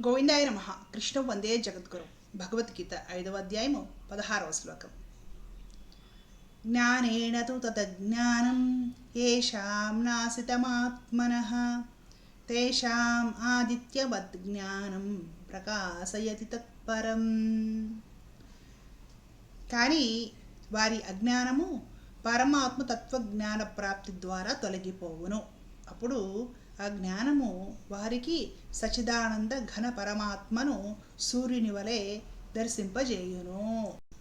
గోవిందాయ నమః. కృష్ణ వందే జగద్గురు. భగవద్గీత 5వ అధ్యాయము 16వ శ్లోకం. జ్ఞానేన తు తజ్ఞానం యేషాం నాసితమాత్మనః తేషాం ఆదిత్యవద్ జ్ఞానం ప్రకాశయతి తత్పరం. కానీ వారి అజ్ఞానము పరమాత్మ తత్వజ్ఞాన ప్రాప్తి ద్వారా తొలగిపోవును. అప్పుడు ఆ జ్ఞానము వారికి సచిదానంద ఘన పరమాత్మను సూర్యుని వలె దర్శింపజేయును.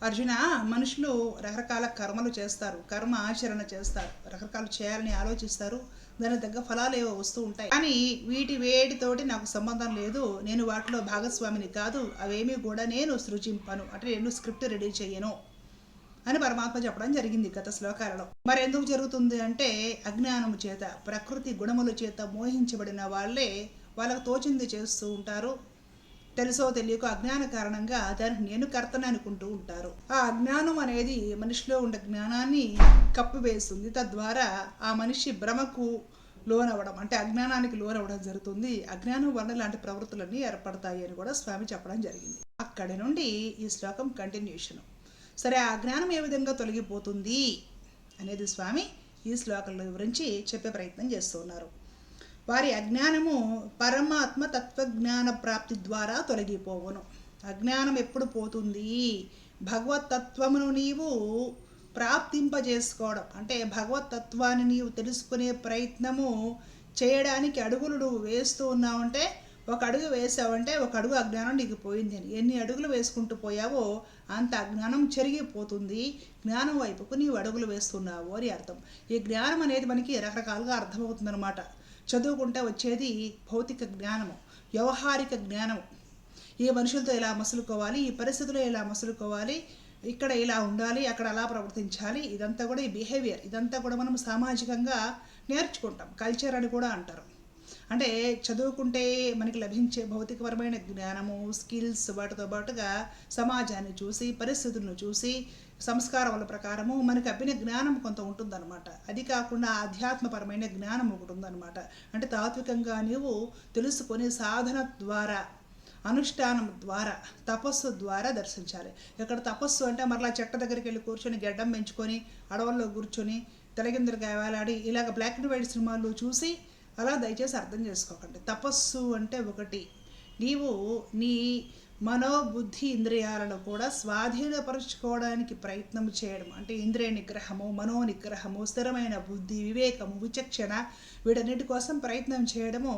అర్జున, మనుషులు రకరకాల కర్మలు చేస్తారు, కర్మ ఆచరణ చేస్తారు, రకరకాలు చేయాలని ఆలోచిస్తారు, దానికి తగ్గ ఫలాలు ఏవో వస్తూ ఉంటాయి. కానీ వేటితోటి నాకు సంబంధం లేదు, నేను వాటిలో భాగస్వామిని కాదు, అవేమీ కూడా నేను సృజింపను, అంటే నేను స్క్రిప్ట్ రెడీ చేయను అని పరమాత్మ చెప్పడం జరిగింది గత శ్లోకాలలో. మరి ఎందుకు జరుగుతుంది అంటే, అజ్ఞానము చేత, ప్రకృతి గుణముల చేత మోహించబడిన వాళ్ళే వాళ్ళకు తోచింది చేస్తూ ఉంటారు. తెలుసో తెలియక అజ్ఞాన కారణంగా దానికి నేను కర్తను అనుకుంటూ ఉంటారు. ఆ అజ్ఞానం అనేది మనిషిలో ఉండే జ్ఞానాన్ని కప్పివేస్తుంది. తద్వారా ఆ మనిషి భ్రమకు లోనవ్వడం, అంటే అజ్ఞానానికి లోనవ్వడం జరుగుతుంది. అజ్ఞానం వల్ల లాంటి ప్రవృత్తులన్నీ ఏర్పడతాయి అని కూడా స్వామి చెప్పడం జరిగింది. అక్కడి నుండి ఈ శ్లోకం కంటిన్యూషన్. సరే, ఆ జ్ఞానం ఏ విధంగా తొలగిపోతుంది అనేది స్వామి ఈ శ్లోకంలో వివరించి చెప్పే ప్రయత్నం చేస్తున్నారు. వారి అజ్ఞానము పరమాత్మ తత్వజ్ఞాన ప్రాప్తి ద్వారా తొలగిపోవును. అజ్ఞానం ఎప్పుడు పోతుంది? భగవతత్వమును నీవు ప్రాప్తింపజేసుకోవడం, అంటే భగవతత్వాన్ని నీవు తెలుసుకునే ప్రయత్నము చేయడానికి అడుగులు నువ్వు వేస్తూ ఉన్నావంటే, ఒక అడుగు వేసావంటే ఒక అడుగు అజ్ఞానం నీకు పోయింది అని. ఎన్ని అడుగులు వేసుకుంటూ పోయావో అంత అజ్ఞానం చెరిగిపోతుంది. జ్ఞానం వైపుకు నీవు అడుగులు వేస్తున్నావు అని అర్థం. ఈ జ్ఞానం అనేది మనకి రకరకాలుగా అర్థమవుతుందన్నమాట. చదువుకుంటే వచ్చేది భౌతిక జ్ఞానము, వ్యవహారిక జ్ఞానము. ఈ మనుషులతో ఎలా మసులుకోవాలి, ఈ పరిస్థితుల్లో ఎలా మసులుకోవాలి, ఇక్కడ ఇలా ఉండాలి, అక్కడ అలా ప్రవర్తించాలి, ఇదంతా కూడా ఈ బిహేవియర్, ఇదంతా కూడా మనం సామాజికంగా నేర్చుకుంటాం. కల్చర్ అని కూడా అంటారు. అంటే చదువుకుంటే మనకి లభించే భౌతికపరమైన జ్ఞానము, స్కిల్స్, వాటితో పాటుగా సమాజాన్ని చూసి, పరిస్థితులను చూసి, సంస్కారముల ప్రకారము మనకు అబ్బిన జ్ఞానం కొంత ఉంటుందన్నమాట. అది కాకుండా ఆధ్యాత్మపరమైన జ్ఞానం ఒకటి ఉందన్నమాట. అంటే తాత్వికంగా నీవు తెలుసుకొని సాధన ద్వారా, అనుష్ఠానం ద్వారా, తపస్సు ద్వారా దర్శించాలి. ఇక్కడ తపస్సు అంటే మరలా చెట్ట దగ్గరికి వెళ్ళి కూర్చొని గడ్డం పెంచుకొని అడవుల్లో కూర్చొని తలకిందులుగా వేలాడి ఇలాగ బ్లాక్ అండ్ వైట్ సినిమాలు చూసి అలా దయచేసి అర్థం చేసుకోకండి. తపస్సు అంటే ఒకటి, నీవు నీ మనోబుద్ధి ఇంద్రియాలను కూడా స్వాధీనపరుచుకోవడానికి ప్రయత్నం చేయడం, అంటే ఇంద్రియ నిగ్రహము, మనో నిగ్రహము, స్థిరమైన బుద్ధి, వివేకము, విచక్షణ, వీటన్నిటి కోసం ప్రయత్నం చేయడము.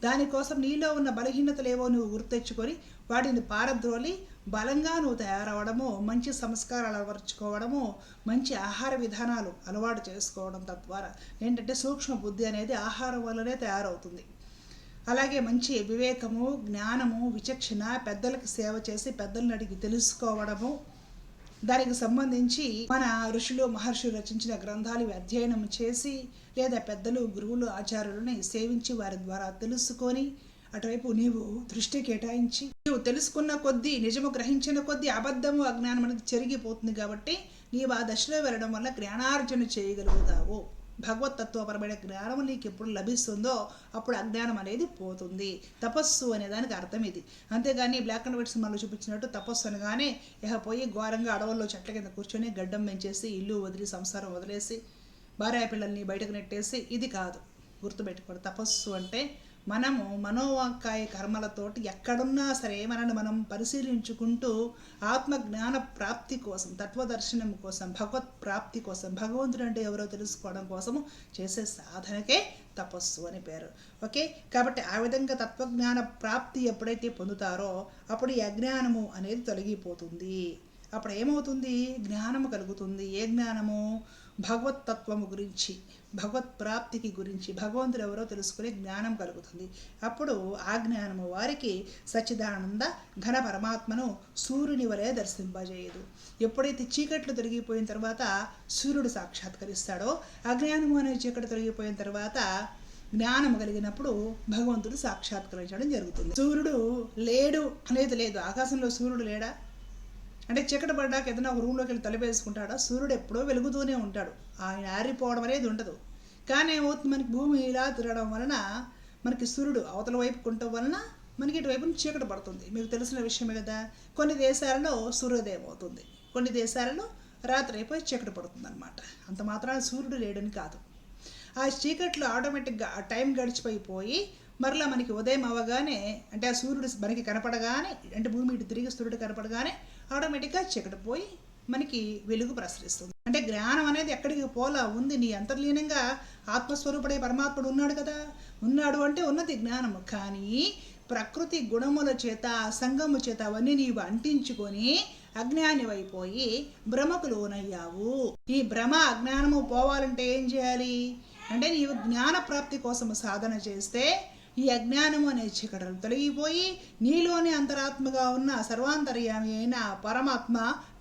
దానికోసం నీలో ఉన్న బలహీనతలేవో నువ్వు గుర్తెచ్చుకొని వాటిని పారద్రోలి బలంగా నువ్వు తయారవడము, మంచి సంస్కారాలు అలవరుచుకోవడము, మంచి ఆహార విధానాలు అలవాటు చేసుకోవడం. తద్వారా ఏంటంటే సూక్ష్మ బుద్ధి అనేది ఆహారం వల్లనే తయారవుతుంది. అలాగే మంచి వివేకము, జ్ఞానము, విచక్షణ, పెద్దలకు సేవ చేసి పెద్దలను అడిగి తెలుసుకోవడము, దానికి సంబంధించి మన ఋషులు మహర్షులు రచించిన గ్రంథాలు అధ్యయనం చేసి, లేదా పెద్దలు, గురువులు, ఆచార్యులని సేవించి వారి ద్వారా తెలుసుకొని అటువైపు నీవు దృష్టి కేటాయించి, నీవు తెలుసుకున్న కొద్దీ, నిజము గ్రహించిన కొద్దీ అబద్ధము, అజ్ఞానం అనేది చెరిగిపోతుంది. కాబట్టి నీవు ఆ దశలో వెళ్ళడం వల్ల జ్ఞానార్జన చేయగలుగుతావు. భగవతత్వపరమైన జ్ఞానం నీకు ఎప్పుడు లభిస్తుందో అప్పుడు అజ్ఞానం అనేది పోతుంది. తపస్సు అనే దానికి అర్థం ఇది. అంతేగాని బ్లాక్ అండ్ వైట్ సినిమాలో చూపించినట్టు తపస్సు అనగానే పోయి ఘోరంగా అడవుల్లో చెట్ల కింద కూర్చొని గడ్డం పెంచేసి ఇల్లు వదిలి సంసారం వదిలేసి భార్య పిల్లల్ని బయటకు నెట్టేసి ఇది కాదు. గుర్తుపెట్టుకోండి, తపస్సు అంటే మనము మనోవాక్కాయ కర్మలతోటి ఎక్కడున్నా సరే మనల్ని మనం పరిశీలించుకుంటూ ఆత్మజ్ఞాన ప్రాప్తి కోసం, తత్వదర్శనం కోసం, భగవత్ ప్రాప్తి కోసం, భగవంతుడు అంటే ఎవరో తెలుసుకోవడం కోసము చేసే సాధనకే తపస్సు అని పేరు. ఓకే, కాబట్టి ఆ విధంగా తత్వజ్ఞాన ప్రాప్తి ఎప్పుడైతే పొందుతారో అప్పుడు ఈ అజ్ఞానము అనేది తొలగిపోతుంది. అప్పుడు ఏమవుతుంది? జ్ఞానము కలుగుతుంది. ఏ జ్ఞానము? భగవతత్వము గురించి, భగవత్ ప్రాప్తికి గురించి, భగవంతుడు ఎవరో తెలుసుకునే జ్ఞానం కలుగుతుంది. అప్పుడు ఆ జ్ఞానము వారికి సచ్చిదానంద ఘన పరమాత్మను సూర్యుని వలె దర్శింపజేయదు. ఎప్పుడైతే చీకట్లు తొలగిపోయిన తర్వాత సూర్యుడు సాక్షాత్కరిస్తాడో, అజ్ఞానము అనే చీకటి తొలగిపోయిన తర్వాత జ్ఞానం కలిగినప్పుడు భగవంతుడు సాక్షాత్కరించడం జరుగుతుంది. సూర్యుడు లేడు అనేది లేదు. ఆకాశంలో సూర్యుడు లేడా? అంటే చీకటి పడ్డాక ఏదైనా ఒక రూమ్లోకి వెళ్ళి తలపేసుకుంటాడా? సూర్యుడు ఎప్పుడో వెలుగుతూనే ఉంటాడు. ఆయన ఆరిపోవడం అనేది ఉండదు. కానీ ఏమవుతుంది, మనకి భూమి ఇలా తిరగడం వలన మనకి సూర్యుడు అవతల వైపు ఉండటం వలన మనకి ఇటువైపు నుంచి చీకటి పడుతుంది. మీకు తెలిసిన విషయమే కదా. కొన్ని దేశాలలో సూర్యోదయం అవుతుంది, కొన్ని దేశాలలో రాత్రి అయిపోయి చీకటి పడుతుంది అనమాట. అంత మాత్రాన సూర్యుడు లేడని కాదు. ఆ చీకట్లో ఆటోమేటిక్గా ఆ టైం గడిచిపోయిపోయి మరలా మనకి ఉదయం అవ్వగానే, అంటే ఆ సూర్యుడు మనకి కనపడగానే, అంటే భూమి ఇటు తిరిగి సూర్యుడు కనపడగానే ఆటోమేటిక్గా చీకటి పోయి మనకి వెలుగు ప్రసరిస్తుంది. అంటే జ్ఞానం అనేది ఎక్కడికి పోలా ఉంది. నీ అంతర్లీనంగా ఆత్మస్వరూపుడే పరమాత్ముడు ఉన్నాడు కదా. ఉన్నాడు అంటే ఉన్నది జ్ఞానము. కానీ ప్రకృతి గుణముల చేత, సంగము చేత అవన్నీ నీవు అంటించుకొని అజ్ఞానివైపోయి భ్రమకు లోనయ్యావు. ఈ భ్రమ అజ్ఞానము పోవాలంటే ఏం చేయాలి అంటే, నీవు జ్ఞాన ప్రాప్తి కోసము సాధన చేస్తే ఈ అజ్ఞానము అనే చీకటలు తొలగిపోయి నీలోని అంతరాత్మగా ఉన్న సర్వాంతర్యామి అయిన పరమాత్మ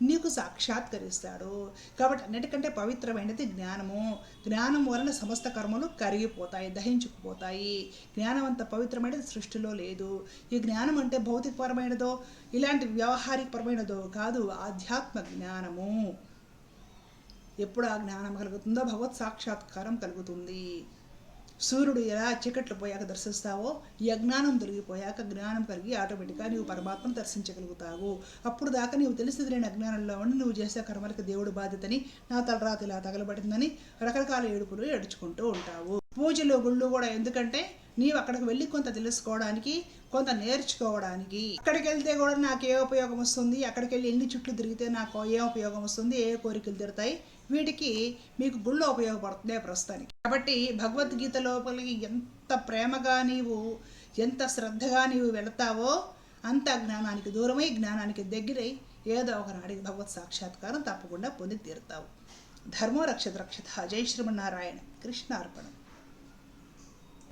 నీకు సాక్షాత్కరిస్తాడు. కాబట్టి అన్నిటికంటే పవిత్రమైనది జ్ఞానము. జ్ఞానం వలన సమస్త కర్మలు కరిగిపోతాయి, దహించుకుపోతాయి. జ్ఞానం అంత పవిత్రమైనది సృష్టిలో లేదు. ఈ జ్ఞానం అంటే భౌతికపరమైనదో ఇలాంటి వ్యవహారికపరమైనదో కాదు, ఆధ్యాత్మ జ్ఞానము. ఎప్పుడు ఆ జ్ఞానం కలుగుతుందో భగవత్ సాక్షాత్కారం కలుగుతుంది. సూర్యుడు ఎలా చీకట్లు పోయాక దర్శిస్తావో, ఈ అజ్ఞానం తొలగిపోయాక జ్ఞానం కలిగి ఆటోమేటిక్గా నీవు పరమాత్మను దర్శించగలుగుతావు. అప్పుడు దాకా నీవు తెలిసి లేని అజ్ఞానంలో ఉండి నువ్వు చేసే కర్మలకు దేవుడు బాధ్యతని, నా తలరాతి ఇలా తగలబడిందని రకరకాల ఏడుపులు ఏడుచుకుంటూ ఉంటావు. పూజలు గుళ్ళు కూడా ఎందుకంటే నీవు అక్కడికి వెళ్ళి కొంత తెలుసుకోవడానికి, కొంత నేర్చుకోవడానికి. అక్కడికి వెళ్తే కూడా నాకు ఏ ఉపయోగం వస్తుంది, అక్కడికి వెళ్ళి ఎన్ని చుట్లు తిరిగితే నాకు ఏ ఉపయోగం వస్తుంది, ఏ కోరికలు తీరుతాయి, వీటికి మీకు గుళ్ళో ఉపయోగపడుతుంది ప్రస్తుతానికి. కాబట్టి భగవద్గీత లోపలికి ఎంత ప్రేమగా నీవు, ఎంత శ్రద్ధగా నీవు వెళతావో అంత జ్ఞానానికి దూరమై, జ్ఞానానికి దగ్గరై ఏదో ఒకనాడికి భగవత్ సాక్షాత్కారం తప్పకుండా పొంది తీరుతావు. ధర్మో రక్షత రక్షత. జై శ్రీమన్నారాయణ. కృష్ణ అర్పణం.